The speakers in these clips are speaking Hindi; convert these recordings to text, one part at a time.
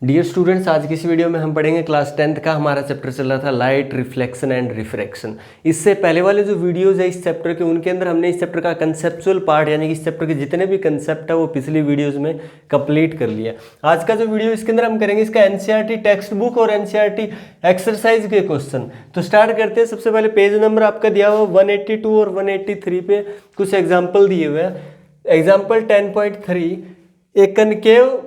डियर स्टूडेंट्स, आज की इस वीडियो में हम पढ़ेंगे क्लास 10th का हमारा चैप्टर चल रहा था लाइट रिफ्लेक्शन एंड रिफ्रैक्शन। इससे पहले वाले जो वीडियोज है इस चैप्टर के, उनके अंदर हमने इस चैप्टर का कंसेप्चुअल पार्ट यानी कि इस चैप्टर के जितने भी कंसेप्ट है वो पिछली वीडियोज में कंप्लीट कर लिया। आज का जो वीडियो इसके अंदर हम करेंगे इसका एनसीईआरटी टेक्स्ट बुक और एनसीईआरटी एक्सरसाइज के क्वेश्चन। तो स्टार्ट करते हैं। सबसे पहले पेज नंबर आपका दिया हुआ 182 और 183 पे कुछ एग्जाम्पल दिए हुए हैं। Example 10.3, A concave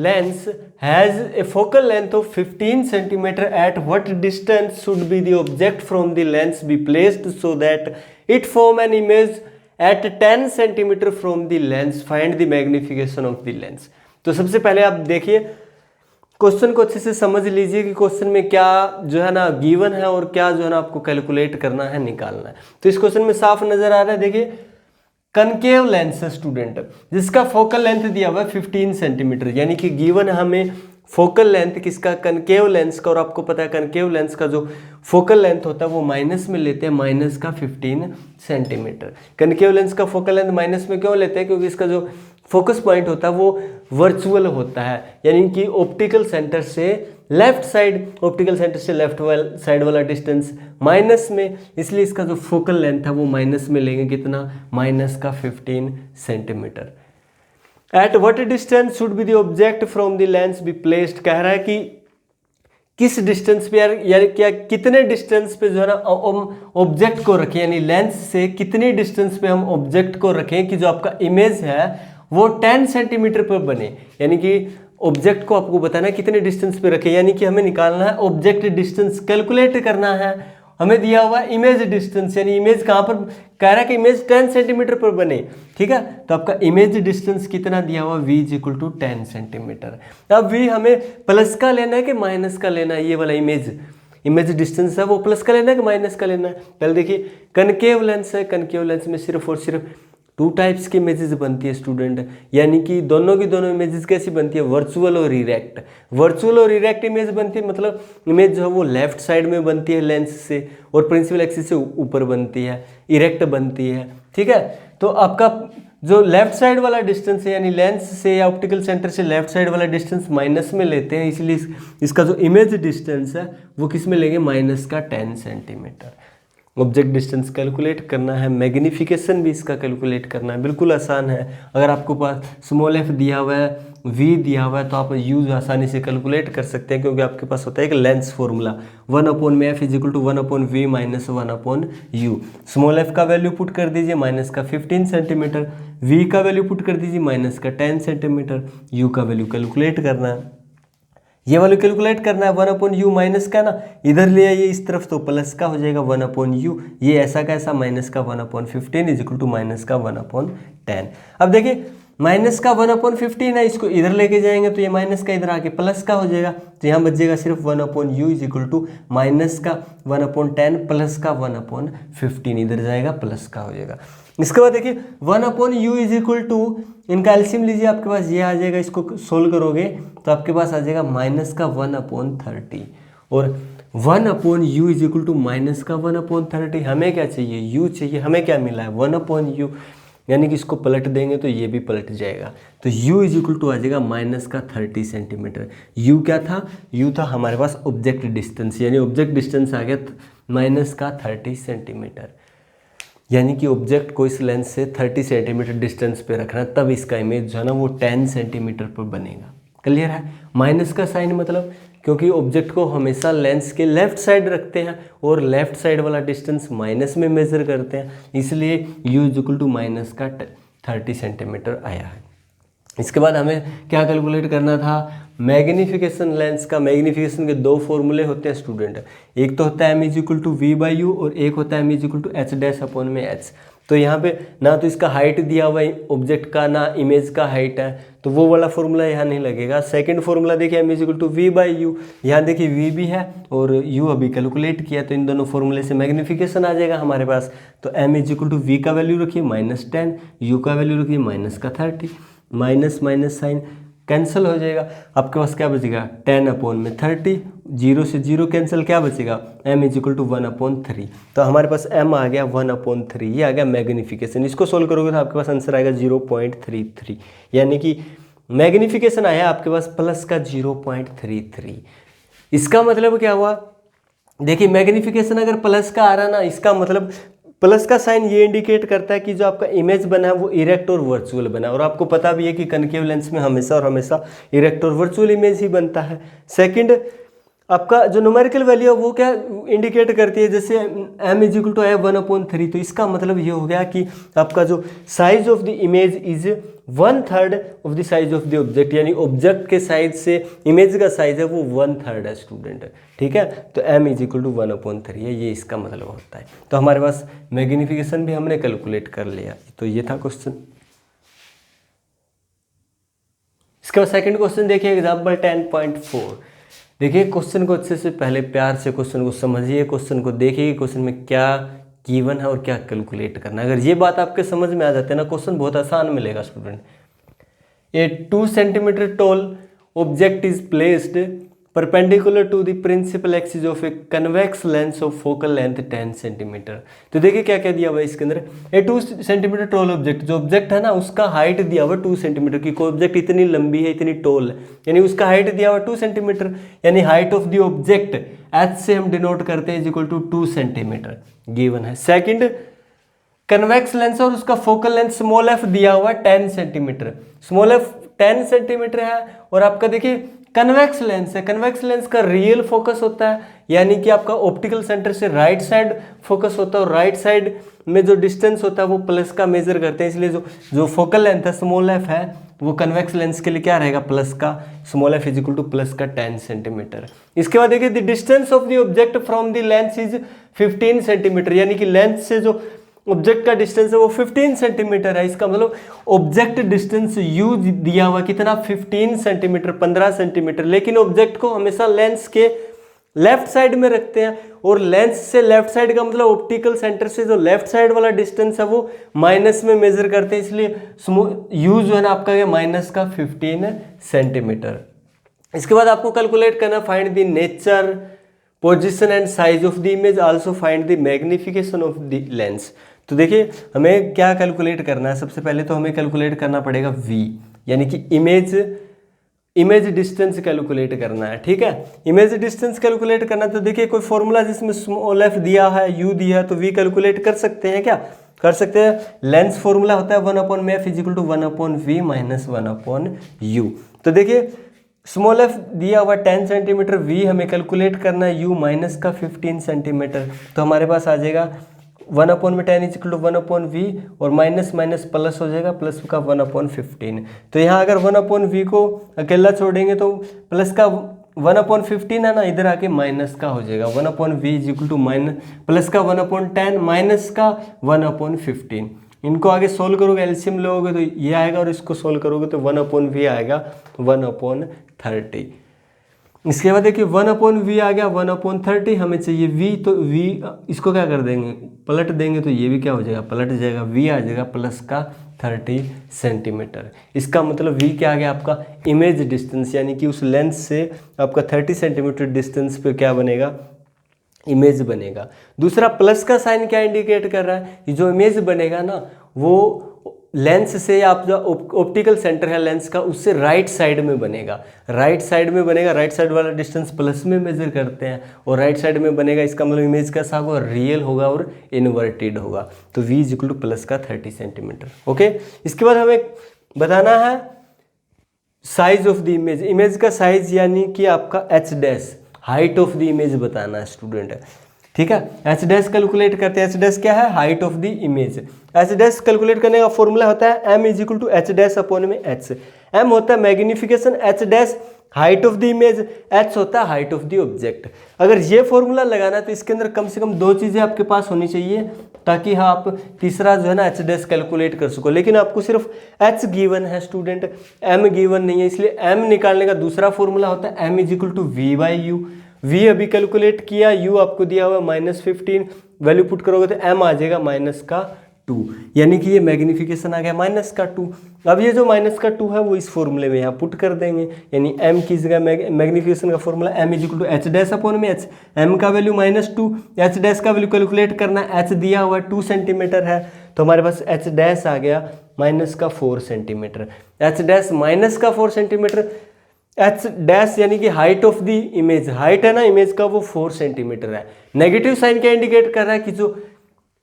lens has a focal length of 15 centimeter. At what distance should be the object from the lens be placed so that it form an image at 10 centimeter from the lens? Find the magnification of the lens. तो सबसे पहले आप देखिए क्वेश्चन को अच्छे से समझ लीजिए कि क्वेश्चन में क्या जो है ना गिवन है और क्या जो है ना आपको कैलकुलेट करना है, निकालना है। तो इस क्वेश्चन में साफ नजर आ रहा है। देखिए कनकेव लेंस है स्टूडेंट, जिसका फोकल लेंथ दिया हुआ है 15 सेंटीमीटर, यानी कि गिवन हमें फोकल लेंथ किसका, कनकेव लेंस का। और आपको पता है कनकेव लेंस का जो फोकल लेंथ होता है वो माइनस में लेते हैं, माइनस का 15 सेंटीमीटर। कनकेव लेंस का फोकल लेंथ माइनस में क्यों लेते हैं? क्योंकि इसका जो फोकस पॉइंट होता है वो वर्चुअल होता है, यानी कि ऑप्टिकल सेंटर से लेफ्ट साइड, ऑप्टिकल सेंटर से लेफ्ट साइड वाला डिस्टेंस माइनस में, इसलिए इसका जो फोकल लेंथ है वो माइनस में लेंगे। कितना? माइनस का 15 centimetre. At what distance should be the object from the lens be placed. कह रहा है कि किस डिस्टेंस पे यार क्या कितने डिस्टेंस पे जो है ना ऑब्जेक्ट को रखें, यानी लेंस से कितनी डिस्टेंस पे हम ऑब्जेक्ट को रखें कि जो आपका इमेज है वो 10 सेंटीमीटर पर बने। यानी कि ऑब्जेक्ट को आपको बताना है कितने डिस्टेंस पे रखें, यानी कि हमें निकालना है ऑब्जेक्ट डिस्टेंस, कैलकुलेट करना है। हमें दिया हुआ इमेज डिस्टेंस, यानी इमेज कहाँ पर कह रहा है कि इमेज 10 सेंटीमीटर पर बने, ठीक है। तो आपका इमेज डिस्टेंस कितना दिया हुआ, v is equal to 10 centimetre. अब v हमें प्लस का लेना है कि माइनस का लेना है? ये वाला इमेज डिस्टेंस है वो प्लस का लेना है कि माइनस का लेना है? पहले देखिए कनकेव लेंस है, कनकेव लेंस में सिर्फ और सिर्फ 2 टाइप्स की इमेजेस बनती है स्टूडेंट, यानी कि दोनों की दोनों इमेजेस कैसी बनती है, वर्चुअल और इरेक्ट। वर्चुअल और इरेक्ट इमेज बनती है, मतलब इमेज जो है वो लेफ्ट साइड में बनती है लेंस से और प्रिंसिपल एक्सिस से ऊपर बनती है, इरेक्ट बनती है, ठीक है। तो आपका जो लेफ्ट साइड वाला डिस्टेंस है, यानी लेंस से या ऑप्टिकल सेंटर से लेफ्ट साइड वाला डिस्टेंस माइनस में लेते हैं, इसलिए इसका जो इमेज डिस्टेंस है वो किस में लेंगे, माइनस का 10 सेंटीमीटर। ऑब्जेक्ट डिस्टेंस कैलकुलेट करना है, मैग्निफिकेशन भी इसका कैलकुलेट करना है, बिल्कुल आसान है। अगर आपको पास स्मॉल f दिया हुआ है, v दिया हुआ है, तो आप यूज आसानी से कैलकुलेट कर सकते हैं, क्योंकि आपके पास होता है एक lens formula 1/f is equal to 1/v minus 1/u। Small f का वैल्यू पुट कर दीजिए, माइनस का 15 सेंटीमीटर, v का वैल्यू पुट कर दीजिए, माइनस का 10 सेंटीमीटर, u का वैल्यू कैलकुलेट करना है। ये वाला कैलकुलेट करना है 1/u माइनस का ना, इधर ले आइए इस तरफ तो प्लस का हो जाएगा 1/u, ये ऐसा का ऐसा माइनस का 1/15 इज इक्वल टू माइनस का 1/10। अब देखिए माइनस का 1/15 है, इसको इधर लेके जाएंगे तो ये माइनस का इधर आके प्लस का हो जाएगा, तो यहाँ बचेगा सिर्फ 1/u is equal to minus का 1/10 प्लस का 1/15, इधर जाएगा प्लस का हो जाएगा। इसके बाद देखिए 1/u इज इक्वल टू, इनका एलसीएम लीजिए, आपके पास ये आ जाएगा, इसको सोल्व करोगे तो आपके पास आ जाएगा माइनस का 1/30 और 1/u is equal to minus का 1/30। हमें क्या चाहिए, u चाहिए, हमें क्या मिला है 1/u, यानी कि इसको पलट देंगे तो ये भी पलट जाएगा, तो u इज इक्वल टू आ जाएगा माइनस का 30 सेंटीमीटर। u क्या था, u था हमारे पास ऑब्जेक्ट डिस्टेंस, यानी ऑब्जेक्ट डिस्टेंस आ गया माइनस का 30 सेंटीमीटर, यानी कि ऑब्जेक्ट को इस लेंस से 30 सेंटीमीटर डिस्टेंस पे रखना है, तब इसका इमेज जो है ना वो 10 सेंटीमीटर पर बनेगा। क्लियर है? माइनस का साइन मतलब क्योंकि ऑब्जेक्ट को हमेशा लेंस के लेफ्ट साइड रखते हैं और लेफ्ट साइड वाला डिस्टेंस माइनस में मेजर करते हैं, इसलिए u is equal to minus का 30 सेंटीमीटर आया है। इसके बाद हमें क्या कैलकुलेट करना था, मैग्निफिकेशन। लेंस का मैग्निफिकेशन के 2 फॉर्मूले होते हैं स्टूडेंट, एक तो होता है m is equal to v/u और एक होता है m is equal to h'/h। तो यहाँ पे ना तो इसका हाइट दिया हुआ है ऑब्जेक्ट का, ना इमेज का हाइट है, तो वो वाला फॉर्मूला यहाँ नहीं लगेगा। सेकंड फॉर्मूला देखिए m is equal to v/u, यहाँ देखिए v भी है और u अभी कैलकुलेट किया, तो इन दोनों फॉर्मूले से मैग्निफिकेशन आ जाएगा हमारे पास। तो m is equal to v का वैल्यू रखिए -10, u का वैल्यू रखिए माइनस का 30, माइनस माइनस साइन कैंसिल हो जाएगा, आपके पास क्या बचेगा 10/30, 0 से 0 कैंसिल, क्या बचेगा m इज इक्वल टू 1/3। तो हमारे पास m आ गया 1/3, ये आ गया मैग्निफिकेशन। इसको सोल्व करोगे तो आपके पास आंसर आएगा 0.33, यानी कि मैग्निफिकेशन आया आपके पास प्लस का 0.33। इसका मतलब क्या हुआ, देखिए मैग्निफिकेशन अगर प्लस का आ रहा ना, इसका मतलब प्लस का साइन ये इंडिकेट करता है कि जो आपका इमेज बना है वो इरेक्ट और वर्चुअल बना है। और आपको पता भी है कि कनकेव लेंस में हमेशा और हमेशा इरेक्ट और वर्चुअल इमेज ही बनता है। सेकंड, आपका जो न्यूमेरिकल वैल्यू है वो क्या इंडिकेट करती है, जैसे m is equal to f1/3, तो इसका मतलब ये हो गया कि आपका जो size of the image is 1/3 of the size of the object, यानी ऑब्जेक्ट के साइज से इमेज का साइज है वो 1/3 है स्टूडेंट, ठीक है। तो m इज इक्वल टू 1/3 है, ये इसका मतलब होता है। तो हमारे पास मैग्निफिकेशन भी हमने कैलकुलेट कर लिया। तो ये था क्वेश्चन। इसके बाद सेकंड क्वेश्चन देखिए एग्जाम्पल 10.4। देखिए क्वेश्चन को अच्छे से पहले प्यार से क्वेश्चन को समझिए, क्वेश्चन को देखिए, क्वेश्चन में क्या गिवन है और क्या कैलकुलेट करना है। अगर ये बात आपके समझ में आ जाती है ना, क्वेश्चन बहुत आसान मिलेगा student. A 2 centimetre tall object is placed perpendicular to the principal axis of a convex lens of focal length 10 centimetre. तो देखिए क्या क्या दिया हुआ है इसके अंदर। ए 2 सेंटीमीटर टॉल ऑब्जेक्ट, जो ऑब्जेक्ट है ना उसका हाइट दिया हुआ 2 सेंटीमीटर की। कोई ऑब्जेक्ट इतनी लंबी है, इतनी टॉल है, यानी उसका हाइट दिया हुआ 2 सेंटीमीटर, यानी height of the object H से हम डिनोट करते हैं is equal to 2 centimetre given है। सेकेंड, कन्वेक्स लेंस और उसका फोकल लेंथ स्मॉल एफ दिया हुआ 10 सेंटीमीटर। स्मॉल एफ 10 सेंटीमीटर है और आपका देखिए कन्वेक्स लेंस है। कन्वेक्स लेंस का रियल फोकस होता है, यानी कि आपका ऑप्टिकल सेंटर से राइट साइड फोकस होता है और राइट साइड में जो डिस्टेंस होता है वो प्लस का मेजर करते हैं। इसलिए जो फोकल लेंथ है स्मॉल एफ है वो कन्वेक्स लेंस के लिए क्या रहेगा, प्लस का, small F is equal two plus का 10 सेंटीमीटर। इसके बाद देखिए the distance of the object from the lens is 15 centimetre, यानी कि लेंस से जो ऑब्जेक्ट का डिस्टेंस है वो 15 सेंटीमीटर है। इसका मतलब ऑब्जेक्ट डिस्टेंस u दिया हुआ कितना, 15 सेंटीमीटर, 15 सेंटीमीटर। लेकिन ऑब्जेक्ट को हमेशा लेंस के लेफ्ट साइड में रखते हैं और लेंस से लेफ्ट साइड का मतलब ऑप्टिकल सेंटर से जो लेफ्ट साइड वाला डिस्टेंस है वो माइनस में मेजर करते हैं, इसलिए u जो है ना आपका माइनस का 15 सेंटीमीटर। इसके बाद आपको कैलकुलेट करना, find the nature, position and size of the image, also find the magnification of the lens. तो देखिए हमें क्या कैलकुलेट करना है, सबसे पहले तो हमें कैलकुलेट करना पड़ेगा v, यानी कि इमेज डिस्टेंस कैलकुलेट करना है, ठीक है। इमेज डिस्टेंस कैलकुलेट करना, तो देखिए कोई फॉर्मूला जिसमें स्मॉल एफ दिया है, u दिया है, तो v कैलकुलेट कर सकते हैं। क्या कर सकते हैं, लेंस फॉर्मूला होता है 1/f is equal to 1/v minus 1/u। तो देखिए स्मॉल एफ दिया हुआ 10 सेंटीमीटर, v हमें कैलकुलेट करना है u माइनस का 15 सेंटीमीटर। तो हमारे पास आ जाएगा 1/10 इज इक्वल टू 1/v और माइनस माइनस प्लस हो जाएगा, प्लस का 1/15। तो यहाँ अगर 1/v को अकेला छोड़ेंगे तो प्लस का 1/15 है ना, इधर आके माइनस का हो जाएगा 1/v is equal to minus plus का 1/10 माइनस का 1/15। इनको आगे सोल्व करोगे, एलसीएम लोगे तो ये आएगा और इसको सोल्व करोगे तो 1/v आएगा 1/30। इसके बाद देखिए 1/v आ गया 1/30, हमें चाहिए v, तो v इसको क्या कर देंगे, पलट देंगे, तो ये भी क्या हो जाएगा, पलट जाएगा, v आ जाएगा प्लस का 30 सेंटीमीटर। इसका मतलब v क्या आ गया आपका, इमेज डिस्टेंस, यानी कि उस लेंस से आपका 30 सेंटीमीटर डिस्टेंस पे क्या बनेगा, इमेज बनेगा। दूसरा प्लस का साइन क्या इंडिकेट कर रहा है, कि जो इमेज बनेगा ना वो लेंस से आप जो ऑप्टिकल सेंटर है लेंस का उससे राइट साइड में बनेगा, राइट साइड में बनेगा। राइट साइड वाला डिस्टेंस प्लस में मेजर करते हैं और राइट साइड में बनेगा, इसका मतलब इमेज कैसा होगा, रियल होगा और इन्वर्टेड होगा। तो v is equal two plus का 30 सेंटीमीटर। ओके, इसके बाद हमें बताना है size of the image, image का साइज यानी कि आपका h dash, height of the image बताना है स्टूडेंट, ठीक है। एच डैश कैलकुलेट करते हैं, एच डैश क्या है, height of the image. H dash calculate करने का फॉर्मूला होता है m is equal to H dash upon में h। m होता है magnification, H dash height of the image, h होता है हाइट ऑफ द ऑब्जेक्ट। अगर ये फॉर्मूला लगाना है तो इसके अंदर कम से कम 2 चीज़ें आपके पास होनी चाहिए ताकि हाँ आप तीसरा जो है ना एच डैश कैलकुलेट कर सको। लेकिन आपको सिर्फ h गिवन है स्टूडेंट, m गिवन नहीं है, इसलिए m निकालने का दूसरा फॉर्मूला होता है m is equal to v/u। v अभी कैलकुलेट किया, u आपको दिया हुआ -15, वैल्यू पुट करोगे तो m आ जाएगा माइनस का 2, यानी कि ये मैग्नीफिकेशन आ गया -2। अब ये जो -2 है वो इस फॉर्मूले में यहाँ पुट कर देंगे, यानी m की जगह मैग्नीफिकेशन का formula m = h dash upon में h, m का वैल्यू -2, h डैश का वैल्यू कैलकुलेट करना है, h दिया हुआ 2 सेंटीमीटर है, तो हमारे पास h डैश आ गया -4 centimetre, h dash -4 centimetre, h dash यानी कि height of the image, height है ना इमेज का वो 4 सेंटीमीटर है। नेगेटिव साइन क्या इंडिकेट कर रहा है कि जो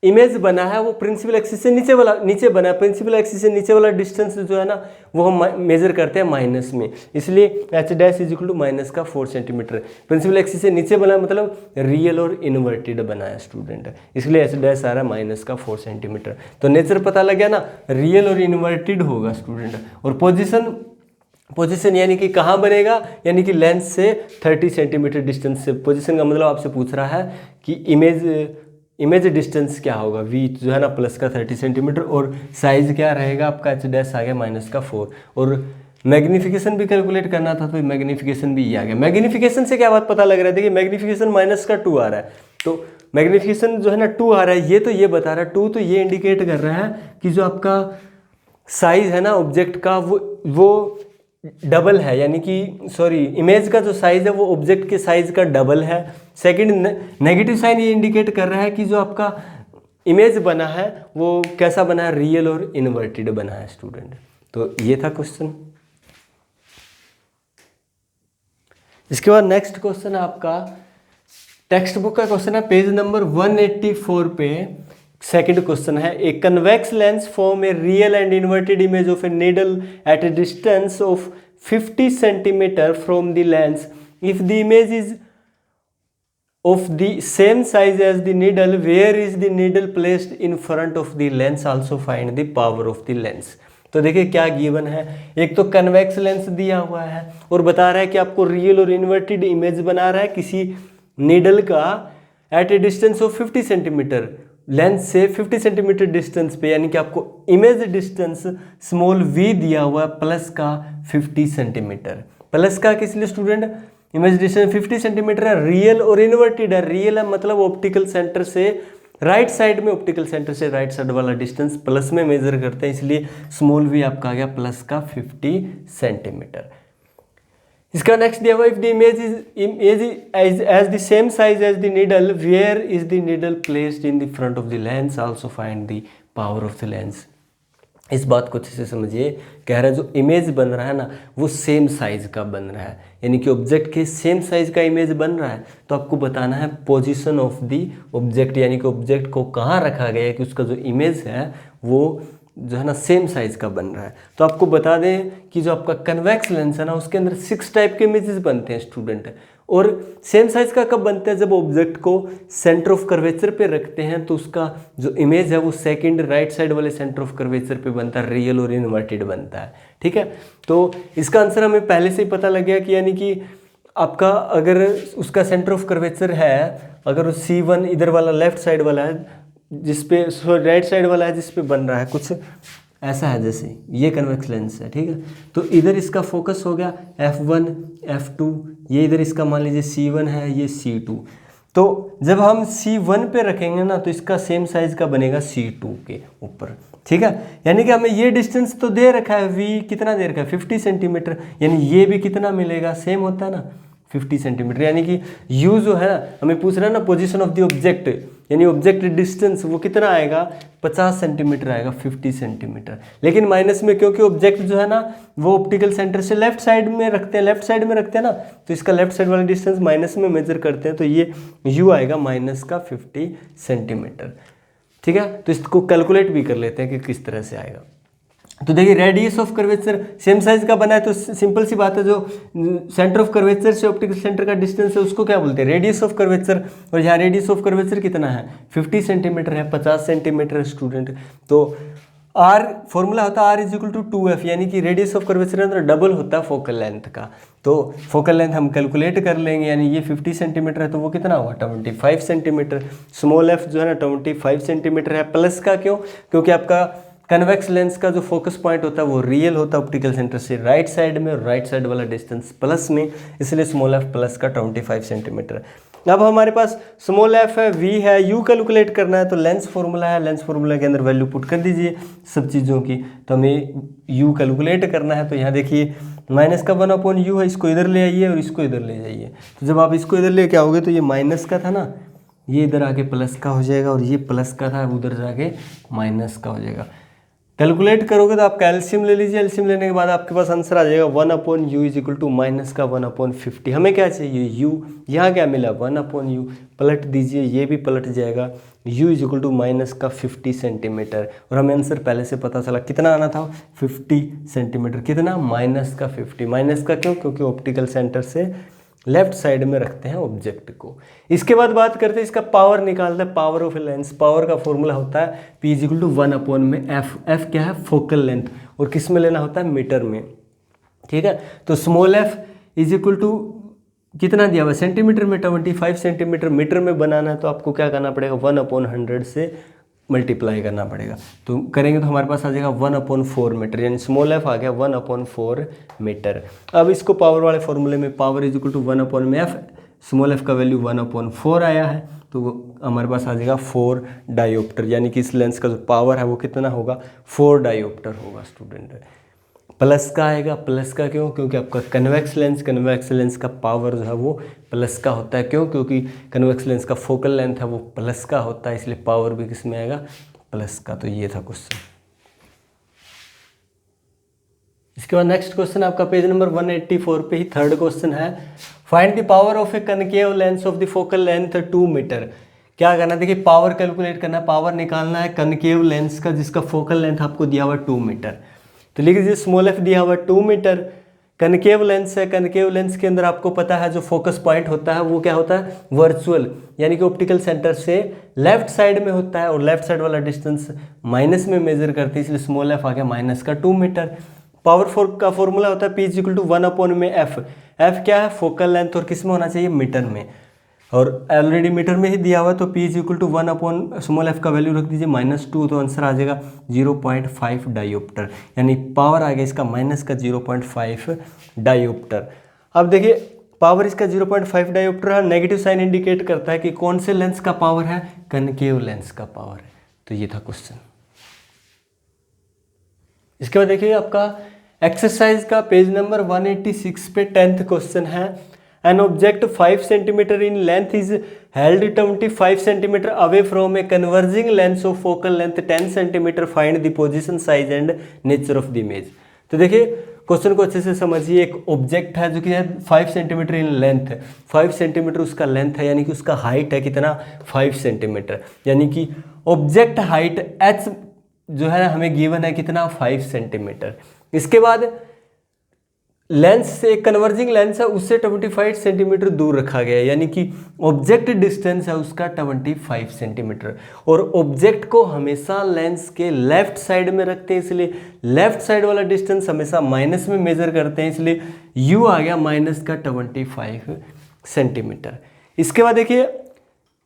इमेज बना है वो प्रिंसिपल एक्सिस से नीचे बना है, प्रिंसिपल एक्सिस से नीचे वाला डिस्टेंस जो है ना वो हम मेजर करते हैं माइनस में, इसलिए h डैश = -4 सेंटीमीटर। प्रिंसिपल एक्सिस से नीचे बना मतलब रियल और इन्वर्टेड बना है स्टूडेंट, इसलिए h डैश आ रहा है -4 सेंटीमीटर। तो नेचर पता लग गया ना, रियल और इन्वर्टेड होगा स्टूडेंट। और पोजीशन यानी कि कहाँ बनेगा, यानी कि लेंस से 30 सेंटीमीटर डिस्टेंस से। पोजीशन का मतलब आपसे पूछ रहा है कि इमेज डिस्टेंस क्या होगा, v जो है ना प्लस का 30 सेंटीमीटर, और साइज क्या रहेगा आपका, h डैश आ गया -4, और मैग्नीफिकेशन भी कैलकुलेट करना था, तो मैग्नीफिकेशन भी ये आ गया। मैग्नीफिकेशन से क्या बात पता लग रहा है, देखिए मैग्नीफिकेशन -2 आ रहा है, तो मैग्नीफिकेशन जो है ना 2 आ रहा है, ये बता रहा है 2, तो ये इंडिकेट कर रहा है कि जो आपका साइज है ना ऑब्जेक्ट का वो डबल है, यानी कि सॉरी इमेज का जो साइज है वो ऑब्जेक्ट के साइज का डबल है। सेकंड, नेगेटिव साइन ये इंडिकेट कर रहा है कि जो आपका इमेज बना है वो कैसा बना है, रियल और इन्वर्टेड बना है स्टूडेंट। तो ये था क्वेश्चन। इसके बाद नेक्स्ट क्वेश्चन है आपका टेक्स्ट बुक का क्वेश्चन है, पेज नंबर 184 पे सेकंड क्वेश्चन है, a convex lens form a real and inverted image of a needle at a distance of 50 centimetre from the lens if the image is of the same size as the needle, where is the needle placed in front of the lens, also find the power of the lens. तो देखिए क्या गिवन है, एक तो कन्वेक्स लेंस दिया हुआ है और बता रहा है कि आपको रियल और इन्वर्टेड इमेज बना रहा है किसी नीडल का at a distance of 50 centimetre, lens से 50 सेंटीमीटर डिस्टेंस पे, यानी कि आपको इमेज डिस्टेंस स्मॉल v दिया हुआ है प्लस का 50 सेंटीमीटर। प्लस का किस लिए स्टूडेंट, इमेज डिस्टेंस 50 सेंटीमीटर है, रियल और इन्वर्टेड है। रियल है मतलब ऑप्टिकल सेंटर से राइट साइड में, ऑप्टिकल सेंटर से राइट साइड वाला डिस्टेंस प्लस में मेजर करते हैं, इसलिए स्मॉल v आपका आ गया प्लस का 50 सेंटीमीटर। इसका नेक्स्ट दिया हुआ, if the image is as the same size as the needle, where is the needle placed in the front of the lens, also find the power of the lens. इस बात को अच्छे से समझिए, कह रहा है जो इमेज बन रहा है ना वो सेम साइज का बन रहा है, यानी कि ऑब्जेक्ट के सेम साइज का इमेज बन रहा है, तो आपको बताना है पोजीशन ऑफ द ऑब्जेक्ट, यानी कि ऑब्जेक्ट को कहाँ रखा गया है कि उसका जो इमेज है वो जो है ना सेम साइज का बन रहा है। तो आपको बता दें कि जो आपका कन्वेक्स लेंस है ना उसके अंदर 6 टाइप के इमेजेस बनते हैं स्टूडेंट, और सेम साइज का कब बनता है, जब ऑब्जेक्ट को सेंटर ऑफ कर्वेचर पे रखते हैं तो उसका जो इमेज है वो सेकंड राइट साइड वाले सेंटर ऑफ कर्वेचर पे बनता है, रियल और इन्वर्टेड बनता है। ठीक है, तो इसका आंसर हमें पहले से ही पता लग गया कि यानी कि आपका अगर उसका सेंटर ऑफ कर्वेचर है, अगर C1 इधर वाला लेफ्ट साइड वाला है जिसपे राइट साइड वाला है जिस पे बन रहा है कुछ ऐसा है, जैसे ये कन्वेक्स लेंस है, ठीक है, तो इधर इसका फोकस हो गया F1 F2, ये इधर इसका मान लीजिए C1 है, ये C2, तो जब हम C1 पे रखेंगे ना तो इसका सेम साइज का बनेगा C2 के ऊपर। ठीक है, यानी कि हमें ये डिस्टेंस तो दे रखा है, V कितना दे रखा है 50 सेंटीमीटर, यानी ये भी कितना मिलेगा, सेम होता है ना 50 सेंटीमीटर, यानी कि U जो है ना हमें पूछ रहा है ना पोजीशन ऑफ द ऑब्जेक्ट, यानी ऑब्जेक्ट डिस्टेंस वो कितना आएगा 50 सेंटीमीटर आएगा, 50 सेंटीमीटर, लेकिन माइनस में क्योंकि ऑब्जेक्ट जो है ना वो ऑप्टिकल सेंटर से लेफ्ट साइड में रखते हैं ना, तो इसका लेफ्ट साइड वाला डिस्टेंस माइनस में मेजर करते हैं, तो ये U आएगा माइनस का 50 सेंटीमीटर। ठीक है, तो इसको कैलकुलेट भी कर लेते हैं कि किस तरह से आएगा। तो देखिए radius of curvature same size का बना है, तो सिंपल सी बात है, जो सेंटर ऑफ कर्वेचर से ऑप्टिकल सेंटर का डिस्टेंस है उसको क्या बोलते हैं, रेडियस ऑफ कर्वेचर, और यहाँ रेडियस ऑफ कर्वेचर कितना है 50 सेंटीमीटर है, 50 सेंटीमीटर स्टूडेंट, तो R फॉर्मूला होता है R = 2F, यानी कि रेडियस ऑफ कर्वेचर अंदर डबल होता है फोकल लेंथ का, तो फोकल लेंथ हम कैलकुलेट कर लेंगे, यानी ये 50 सेंटीमीटर है तो वो कितना हुआ 25 सेंटीमीटर, स्मॉल f जो है ना 25 सेंटीमीटर है, प्लस का क्यों, क्योंकि आपका कन्वेक्स लेंस का जो फोकस पॉइंट होता है वो रियल होता है ऑप्टिकल सेंटर से राइट साइड में, और राइट साइड वाला डिस्टेंस प्लस में, इसलिए स्मॉल f प्लस का 25 सेंटीमीटर। अब हमारे पास स्मॉल एफ है, वी है, यू कैलकुलेट करना है तो लेंस फॉर्मूला है, लेंस फॉर्मूला के अंदर वैल्यू पुट कर दीजिए सब चीज़ों की। तो हमें यू कैलकुलेट करना है, तो यहाँ देखिए माइनस का 1/u है, इसको इधर ले आइए और इसको इधर ले जाइए। तो जब आप इसको इधर लेके आओगे तो ये माइनस का था ना, ये इधर आके प्लस का हो जाएगा, और ये प्लस का था उधर जाके माइनस का हो जाएगा। कैलकुलेट करोगे तो आपका एलसीएम ले लीजिए, एलसीएम लेने के बाद आपके पास आंसर आ जाएगा 1/u is equal to minus का 1/50। हमें क्या चाहिए u, यहाँ क्या मिला 1/u, पलट दीजिए, ये भी पलट जाएगा, u is equal to minus का 50 सेंटीमीटर। और हमें आंसर पहले से पता चला कितना आना था, 50 सेंटीमीटर। कितना, माइनस का 50। माइनस का क्यों, क्योंकि ऑप्टिकल सेंटर से लेफ्ट साइड में रखते हैं ऑब्जेक्ट को। इसके बाद बात करते हैं इसका पावर निकालते हैं, power of a lens. Power का फॉर्मूला होता है P इज इक्वल टू 1 में f क्या है, फोकल लेंथ, और किस में लेना होता है, मीटर में। ठीक है, तो small f is equal to कितना दिया हुआ, सेंटीमीटर में 25 सेंटीमीटर, मीटर में बनाना है तो आपको क्या करना पड़ेगा, 1/100 से मल्टीप्लाई करना पड़ेगा। तो करेंगे तो हमारे पास आ जाएगा 1/4 मीटर, यानी स्मॉल एफ आ गया 1/4 मीटर। अब इसको पावर वाले फॉर्मूले में power is equal to 1/f, small F का वैल्यू 1/4 आया है, तो हमारे पास आ जाएगा 4 डायोप्टर, यानी कि इस लेंस का जो पावर है वो कितना होगा, 4 डायोप्टर होगा स्टूडेंट। प्लस का आएगा, प्लस का क्यों, क्योंकि आपका कन्वेक्स लेंस का पावर जो है वो प्लस का होता है। क्यों, क्योंकि कन्वेक्स लेंस का फोकल लेंथ है वो प्लस का होता है, इसलिए पावर भी किस में आएगा, प्लस का। तो ये था क्वेश्चन। इसके बाद नेक्स्ट क्वेश्चन आपका पेज नंबर 184 पे ही थर्ड क्वेश्चन है, find the power of a concave lens of the focal length 2 metre. क्या करना है, देखिए पावर कैलकुलेट करना है, पावर निकालना है कनकेव लेंस का जिसका फोकल लेंथ आपको दिया हुआ 2 मीटर। तो लिख दीजिए स्मॉल एफ दिया हुआ 2 मीटर, कनकेव लेंस है, कनकेव लेंस के अंदर आपको पता है जो फोकस पॉइंट होता है वो क्या होता है, वर्चुअल, यानी कि ऑप्टिकल सेंटर से लेफ्ट साइड में होता है, और लेफ्ट साइड वाला डिस्टेंस माइनस में मेजर करते हैं, इसलिए स्मॉल एफ आ गया माइनस का 2 मीटर। पावर का फॉर्मूला होता है P इज इक्वल टू 1 में f, f क्या है, फोकल लेंथ, और किस में होना चाहिए, मीटर में, और ऑलरेडी मीटर में ही दिया हुआ, तो P is equal to 1 small F का वैल्यू रख दीजिए -2, तो आंसर आ जाएगा 0.5 डायोप्टर, यानी पावर आ गया इसका माइनस का 0.5 डायोप्टर। अब देखिए पावर इसका 0.5 डायोप्टर है, नेगेटिव साइन इंडिकेट करता है कि कौन से लेंस का पावर है, कनकेव लेंस का पावर है। तो ये था क्वेश्चन। इसके बाद देखिए आपका एक्सरसाइज का पेज नंबर 186 पे 10th क्वेश्चन है, an object 5 centimetre in length is held 25 centimetre away from a converging lens of focal length 10 centimetre, find the position, size and nature of the image. तो देखिए क्वेश्चन को अच्छे से समझिए, एक ऑब्जेक्ट है जो कि है 5 सेंटीमीटर इन लेंथ, 5 सेंटीमीटर उसका लेंथ है, यानी कि उसका हाइट है कितना, 5 सेंटीमीटर, यानी कि ऑब्जेक्ट हाइट h जो है हमें गिवन है कितना, 5 सेंटीमीटर। इसके बाद लेंस से, एक कन्वर्जिंग लेंस है उससे 25 सेंटीमीटर दूर रखा गया है, यानी कि ऑब्जेक्ट डिस्टेंस है उसका 25 सेंटीमीटर, और ऑब्जेक्ट को हमेशा लेंस के लेफ्ट साइड में रखते हैं, इसलिए लेफ्ट साइड वाला डिस्टेंस हमेशा माइनस में मेजर करते हैं, इसलिए u आ गया माइनस का 25 सेंटीमीटर। इसके बाद देखिए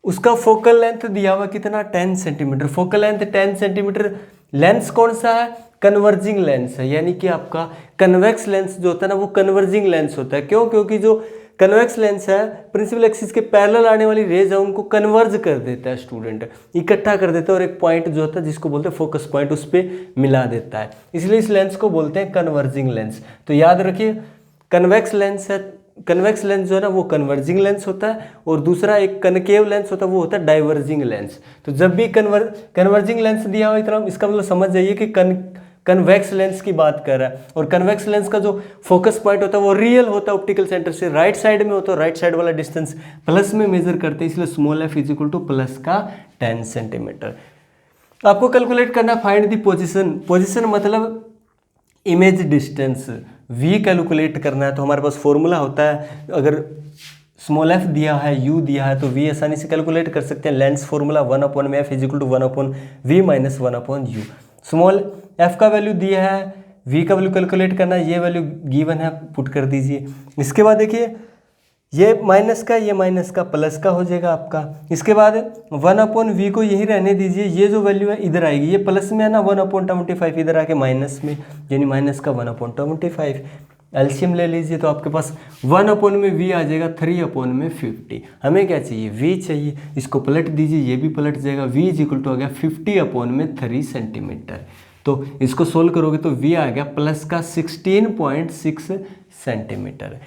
उसका फोकल लेंथ दिया हुआ कितना, 10 centimetre, focal length 10 centimetre. Lens कौन सा है, कन्वर्जिंग लेंस है, यानी कि आपका कन्वेक्स लेंस जो होता है ना वो कन्वर्जिंग लेंस होता है। क्यों, क्योंकि जो कन्वेक्स लेंस है प्रिंसिपल एक्सिस के पैरेलल आने वाली रेज है उनको कन्वर्ज कर देता है स्टूडेंट, इकट्ठा कर देता है, और एक पॉइंट जो होता है जिसको बोलते हैं फोकस पॉइंट उस पर मिला देता है, इसलिए इस लेंस को बोलते हैं कन्वर्जिंग लेंस। तो याद रखिए कन्वेक्स लेंस है, कन्वेक्स लेंस जो है ना वो कन्वर्जिंग लेंस होता है, और दूसरा एक कनकेव लेंस होता है वो होता है डाइवर्जिंग लेंस। तो जब भी कन्वर्जिंग लेंस दिया हुआ इतना, इसका मतलब समझ जाइए कि कन्वेक्स लेंस की बात कर रहा है, और कन्वेक्स लेंस का जो फोकस पॉइंट होता है वो रियल होता है ऑप्टिकल सेंटर से राइट साइड में होता है, राइट साइड वाला डिस्टेंस प्लस में मेजर करते हैं, इसलिए small F is equal two plus का 10 सेंटीमीटर। आपको कैलकुलेट करना फाइंड दी पोजिशन, पोजिशन मतलब इमेज डिस्टेंस, v कैलकुलेट करना है। तो हमारे पास फॉर्मूला होता है, अगर स्मॉल f दिया है, u दिया है, तो v आसानी से कैलकुलेट कर सकते हैं, lens formula 1/f is equal to 1/v minus 1/u। Small f का वैल्यू दिया है, v का वैल्यू कैलकुलेट करना है, ये वैल्यू गिवन है, पुट कर दीजिए। इसके बाद देखिए ये माइनस का, ये माइनस का प्लस का हो जाएगा आपका। इसके बाद 1/v को यही रहने दीजिए, ये जो वैल्यू है इधर आएगी, ये प्लस में है ना 1/25, इधर आके माइनस में, यानी माइनस का 1/25। एलसीएम ले लीजिए तो आपके पास 1 अपॉन में v आ जाएगा 3 अपॉन में 50। हमें क्या चाहिए, v चाहिए, इसको पलट दीजिए, ये भी पलट जाएगा, v इज इक्वल टू आ गया 50 अपॉन में 3 सेंटीमीटर। तो इसको सोल्व करोगे तो v आ गया प्लस का 16.6 सेंटीमीटर।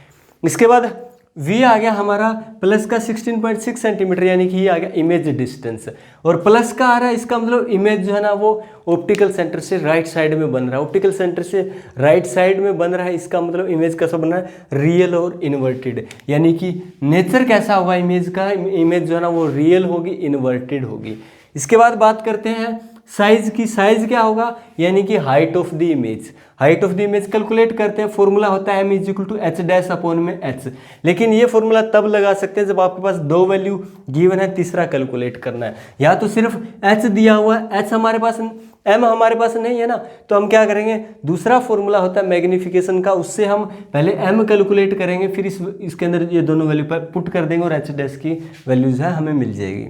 इसके बाद v आ गया हमारा प्लस का 16.6 सेंटीमीटर, यानी कि ये आ गया इमेज डिस्टेंस, और प्लस का आ रहा है, इसका मतलब इमेज जो है ना वो ऑप्टिकल सेंटर से राइट साइड में बन रहा है, ऑप्टिकल सेंटर से राइट साइड में बन रहा है, इसका मतलब इमेज कैसा बन रहा है, रियल और इन्वर्टेड। यानी कि नेचर कैसा होगा इमेज का, इमेज जो है ना वो रियल होगी, इन्वर्टेड होगी। इसके बाद बात करते हैं साइज की। साइज क्या होगा, यानी कि height of the image. Height of the image calculate करते हैं, फॉर्मूला होता है m is equal to H dash upon में h। लेकिन ये फॉर्मूला तब लगा सकते हैं जब आपके पास दो वैल्यू गिवन है, तीसरा कैलकुलेट करना है। या तो सिर्फ h दिया हुआ है, h हमारे पास, m हमारे पास नहीं है ना, तो हम क्या करेंगे, दूसरा फॉर्मूला होता है मैग्निफिकेशन का, उससे हम पहले m कैलकुलेट करेंगे, फिर इसके अंदर ये दोनों वैल्यू पुट कर देंगे और h डैश की वैल्यूज है हमें मिल जाएगी।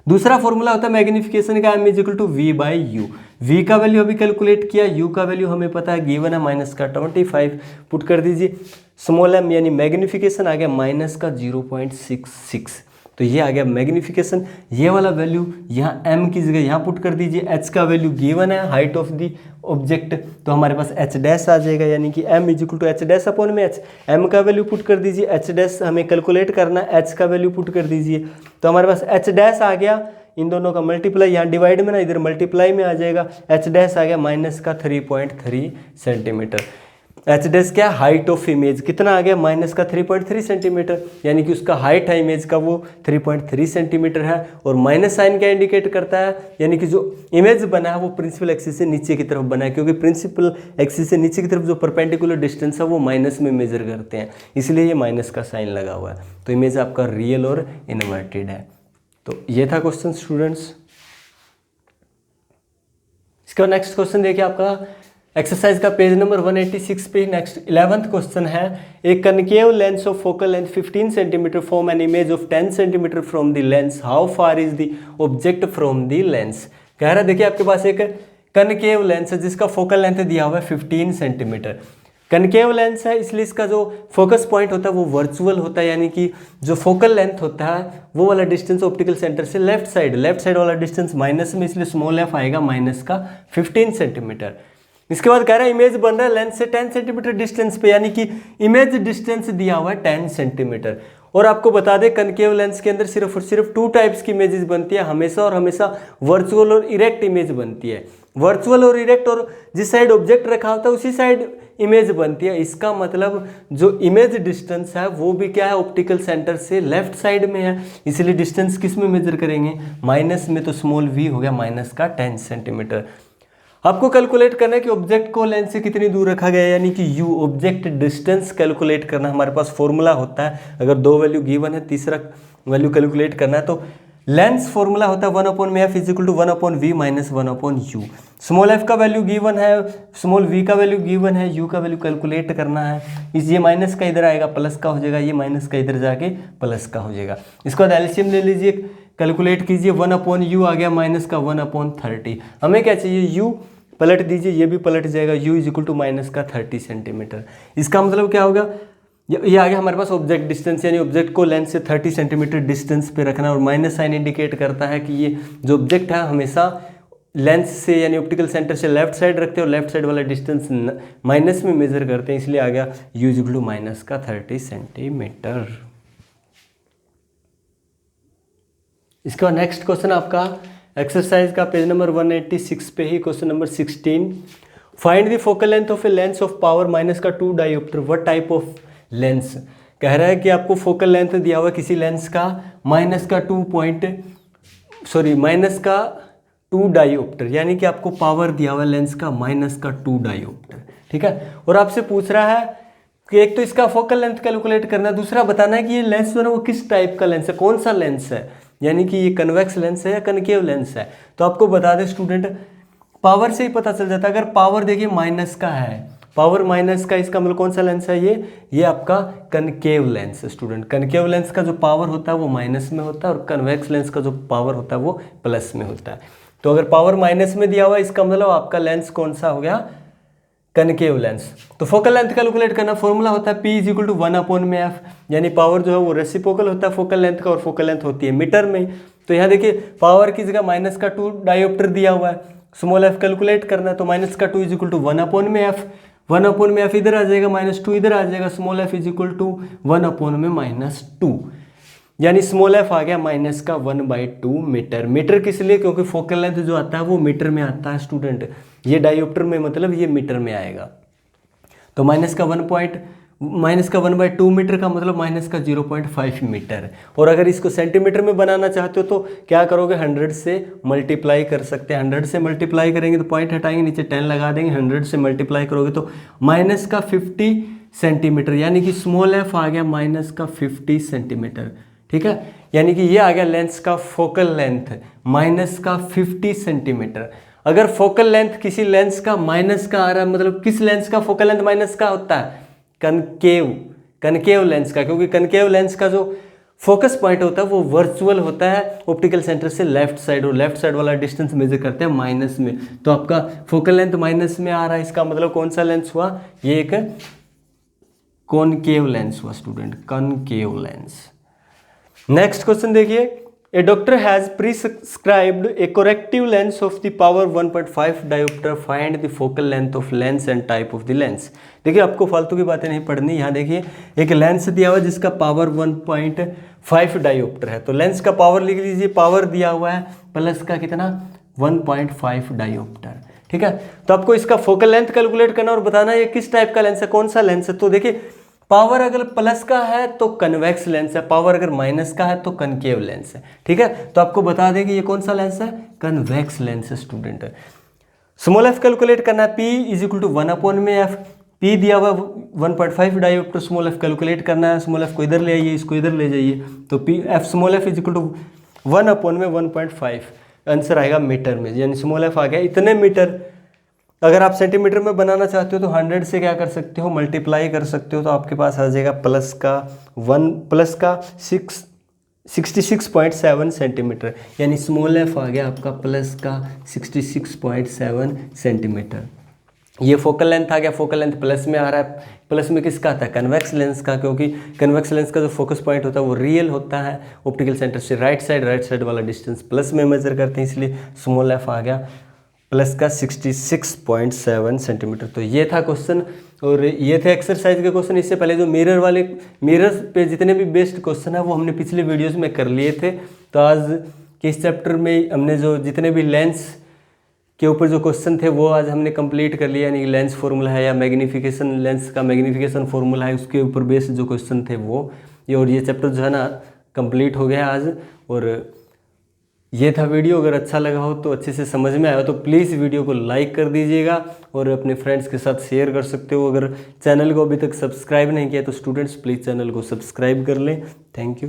दूसरा फॉर्मूला होता है मैग्निफिकेशन का, m is equal to v by U. v का वैल्यू अभी कैलकुलेट किया, u का वैल्यू हमें पता है गिवन है माइनस का 25, पुट कर दीजिए। स्मॉल m यानी मैग्निफिकेशन आ गया माइनस का 0.66, तो ये आ गया मैग्निफिकेशन। ये वाला वैल्यू यहाँ m की जगह यहाँ पुट कर दीजिए। h का वैल्यू गिवन है हाइट ऑफ द ऑब्जेक्ट, तो हमारे पास h डैश आ जाएगा, यानी कि m is equal to H dash upon में h। m का वैल्यू पुट कर दीजिए, h डैश हमें कैलकुलेट करना है, h का वैल्यू पुट कर दीजिए, तो हमारे पास h डैश आ गया, इन दोनों का मल्टीप्लाई, यहाँ डिवाइड में ना इधर मल्टीप्लाई में आ जाएगा, h डैश आ गया माइनस का 3.3 सेंटीमीटर। एच डैश क्या, हाइट ऑफ इमेज, कितना आ गया, माइनस का 3.3 सेंटीमीटर, यानी कि उसका हाइट है इमेज का वो 3.3 सेंटीमीटर है। और माइनस साइन क्या इंडिकेट करता है, यानी कि जो इमेज बना है वो प्रिंसिपल एक्सिस से नीचे की तरफ बना है, क्योंकि प्रिंसिपल एक्सिस से नीचे की तरफ जो परपेंडिकुलर डिस्टेंस है वो माइनस में मेजर करते हैं, इसलिए ये माइनस का साइन लगा हुआ है। तो इमेज आपका रियल और इन्वर्टेड है। तो ये था क्वेश्चन स्टूडेंट्स। इसका नेक्स्ट क्वेश्चन देखिए आपका एक्सरसाइज का पेज नंबर 186 पे। नेक्स्ट 11th क्वेश्चन है, a concave lens of focal length 15 centimetre form an image of 10 centimetre from the lens, how far is the object from the lens. कह रहा है देखिए आपके पास एक कनकेव लेंस है जिसका फोकल लेंथ दिया हुआ है 15 सेंटीमीटर। कनकेव लेंस है इसलिए इसका जो फोकस पॉइंट होता है वो वर्चुअल होता है, यानी कि जो फोकल लेंथ होता है वो वाला डिस्टेंस ऑप्टिकल सेंटर से लेफ्ट साइड वाला डिस्टेंस माइनस में, इसलिए स्मॉल एफ आएगा माइनस का 15 सेंटीमीटर। इसके बाद कह रहा है इमेज बन रहा है लेंस से 10 सेंटीमीटर डिस्टेंस पे, यानी कि इमेज डिस्टेंस दिया हुआ है 10 सेंटीमीटर। और आपको बता दें कनकेव लेंस के अंदर सिर्फ और सिर्फ 2 टाइप्स की इमेजेस बनती है, हमेशा और हमेशा वर्चुअल और इरेक्ट इमेज बनती है। वर्चुअल और इरेक्ट, और जिस साइड ऑब्जेक्ट रखा होता है उसी साइड इमेज बनती है। इसका मतलब जो इमेज डिस्टेंस है वो भी क्या है, ऑप्टिकल सेंटर से लेफ्ट साइड में है, इसलिए डिस्टेंस किस में मेजर करेंगे, माइनस में, तो स्मॉल v हो गया माइनस का 10 सेंटीमीटर। आपको कैलकुलेट करना है कि ऑब्जेक्ट को लेंस से कितनी दूर रखा गया है, यानी कि u ऑब्जेक्ट डिस्टेंस कैलकुलेट करना। हमारे पास फॉर्मूला होता है, अगर 2 वैल्यू गिवन है तीसरा वैल्यू कैलकुलेट करना है, तो लेंस फॉर्मूला होता है 1/f is equal to 1/v minus 1/u। Small f का वैल्यू गिवन है, स्मॉल v का वैल्यू गिवन है, u का वैल्यू कैलकुलेट करना है। ये माइनस का इधर आएगा प्लस का हो जाएगा, ये माइनस का इधर जाके प्लस का हो जाएगा। इसके बाद एलसीएम ले लीजिए, कैलकुलेट कीजिए, 1/u आ गया माइनस का 1/30। हमें क्या चाहिए, u पलट दीजिए, ये भी पलट जाएगा, u is equal to minus का 30 सेंटीमीटर। इसका मतलब क्या होगा, ये आ गया हमारे पास ऑब्जेक्ट डिस्टेंस, यानी ऑब्जेक्ट को लेंस से 30 सेंटीमीटर डिस्टेंस पे रखना, और माइनस साइन इंडिकेट करता है कि ये जो ऑब्जेक्ट है हमेशा लेंस से यानी ऑप्टिकल सेंटर से लेफ्ट साइड रखते हैं और लेफ्ट साइड वाला डिस्टेंस माइनस में मेजर करते हैं, इसलिए आ गया u is equal to minus का 30 सेंटीमीटर। इसका नेक्स्ट क्वेश्चन आपका एक्सरसाइज का पेज नंबर 186 पे ही, question number 16, find the focal length of a lens of power minus का 2 dioptre, what type of lens. कह रहा है कि आपको फोकल लेंथ दिया हुआ किसी लेंस का माइनस का 2 डायोप्टर, यानी कि आपको पावर दिया हुआ लेंस का माइनस का 2 डायोप्टर, ठीक है। और आपसे पूछ रहा है कि एक तो इसका फोकल लेंथ कैलकुलेट करना है, दूसरा बताना है कि ये लेंस जो है वो किस टाइप का लेंस है, कौन सा लेंस है, यानी कि ये कन्वेक्स लेंस है या कनकेव लेंस है। तो आपको बता दें स्टूडेंट, पावर से ही पता चल जाता है। अगर पावर देखिए माइनस का है, पावर माइनस का, इसका मतलब कौन सा लेंस है, ये आपका कनकेव लेंस है स्टूडेंट। कनकेव लेंस का जो पावर होता है वो माइनस में होता है, और कन्वेक्स लेंस का जो पावर होता है वो प्लस में होता है। तो अगर पावर माइनस में दिया हुआ है, इसका मतलब आपका लेंस कौन सा हो गया, कनकेव लेंस। तो फोकल लेंथ कैलकुलेट करना फॉर्मूला होता है P is equal to 1/f, यानी पावर जो है वो रेसिप्रोकल होता है फोकल लेंथ का, और फोकल लेंथ होती है मीटर में। तो यहाँ देखिए पावर की जगह -2 डायोप्टर दिया हुआ है, स्मॉल f कैलकुलेट करना है, तो -2 is equal to 1/f, 1/f इधर आ जाएगा, -2 इधर आ जाएगा, small f is equal to 1/-2, यानी स्मॉल f आ गया -1/2 मीटर। मीटर किस लिए? क्योंकि फोकल लेंथ जो आता है वो मीटर में आता है स्टूडेंट, ये डायोप्टर में मतलब ये मीटर में आएगा। तो -1/2 मीटर का मतलब -0.5 मीटर। और अगर इसको सेंटीमीटर में बनाना चाहते हो तो क्या करोगे, 100 से मल्टीप्लाई कर सकते हैं। 100 से मल्टीप्लाई करेंगे तो पॉइंट हटाएंगे, नीचे 10 लगा देंगे, 100 से मल्टीप्लाई करोगे तो -50 सेंटीमीटर, यानी कि स्मॉल f आ गया -50 सेंटीमीटर। ठीक है, यानी कि ये आ गया लेंस का फोकल लेंथ -50 सेंटीमीटर। अगर फोकल लेंथ किसी लेंस का माइनस का आ रहा है, मतलब किस लेंस का फोकल लेंथ माइनस का होता है? कनकेव लेंस का, क्योंकि कनकेव लेंस का जो फोकस पॉइंट होता है वो वर्चुअल होता है ऑप्टिकल सेंटर से लेफ्ट साइड, और लेफ्ट साइड वाला डिस्टेंस मेजर करते हैं माइनस में। तो आपका फोकल लेंथ माइनस में आ रहा है, इसका मतलब कौन सा लेंस हुआ? ये एक कॉनकेव लेंस हुआ student, concave lens. Next question देखिए, a doctor has prescribed a corrective lens of the power 1.5 dioptre, find the focal length of lens and type of the lens. देखिए आपको फालतू की बातें नहीं पढ़नी, यहाँ देखिए एक लेंस दिया हुआ है जिसका पावर 1.5 डायोप्टर है, तो लेंस का पावर लिख लीजिए, पावर दिया हुआ है प्लस का कितना 1.5 डायोप्टर। ठीक है, तो आपको इसका फोकल लेंथ कैलकुलेट करना और बताना ये किस टाइप का लेंस है, कौन सा लेंस है। तो देखिए पावर अगर प्लस का है तो कन्वेक्स लेंस है, पावर अगर माइनस का है तो कनकेव लेंस है। ठीक है, तो आपको बता दें कि ये कौन सा लेंस है, कन्वेक्स लेंस है स्टूडेंट। स्मॉल f कैलकुलेट करना है, P is equal to 1/f, P दिया हुआ 1.5 डायोप्टर, स्मॉल f कैलकुलेट करना है, स्मॉल f को इधर ले आइए, इसको इधर ले जाइए, तो P f small f is equal to 1/1.5, answer आएगा मीटर में, यानी स्मॉल f आ गया इतने मीटर। अगर आप सेंटीमीटर में बनाना चाहते हो तो 100 से क्या कर सकते हो, मल्टीप्लाई कर सकते हो, तो आपके पास आ जाएगा प्लस का 66.7 सेंटीमीटर, यानी स्मॉल f आ गया आपका प्लस का 66.7 सेंटीमीटर। ये फोकल लेंथ आ गया, फोकल लेंथ प्लस में आ रहा है, प्लस में किसका आता है, कन्वेक्स लेंस का, क्योंकि कन्वेक्स लेंस का जो फोकस पॉइंट होता है वो रियल होता है ऑप्टिकल सेंटर से राइट साइड वाला डिस्टेंस प्लस में मेजर करते हैं, इसलिए स्मॉल f आ गया प्लस का 66.7 सेंटीमीटर। तो ये था क्वेश्चन, और ये थे एक्सरसाइज के क्वेश्चन। इससे पहले जो मिरर पे जितने भी बेस्ड क्वेश्चन है वो हमने पिछले वीडियोस में कर लिए थे। तो आज के इस चैप्टर में हमने जो जितने भी लेंस के ऊपर जो क्वेश्चन थे वो आज हमने कंप्लीट कर लिया, यानी लेंस फॉर्मूला है या मैग्नीफिकेशन, लेंस का मैग्नीफिकेशन फॉर्मूला है, उसके ऊपर बेस्ड जो क्वेश्चन थे वो और ये चैप्टर जो है ना कंप्लीट हो गया आज। और ये था वीडियो, अगर अच्छा लगा हो तो अच्छे से समझ में आया हो तो प्लीज़ वीडियो को लाइक कर दीजिएगा और अपने फ्रेंड्स के साथ शेयर कर सकते हो। अगर चैनल को अभी तक सब्सक्राइब नहीं किया तो स्टूडेंट्स प्लीज़ चैनल को सब्सक्राइब कर लें। Thank you.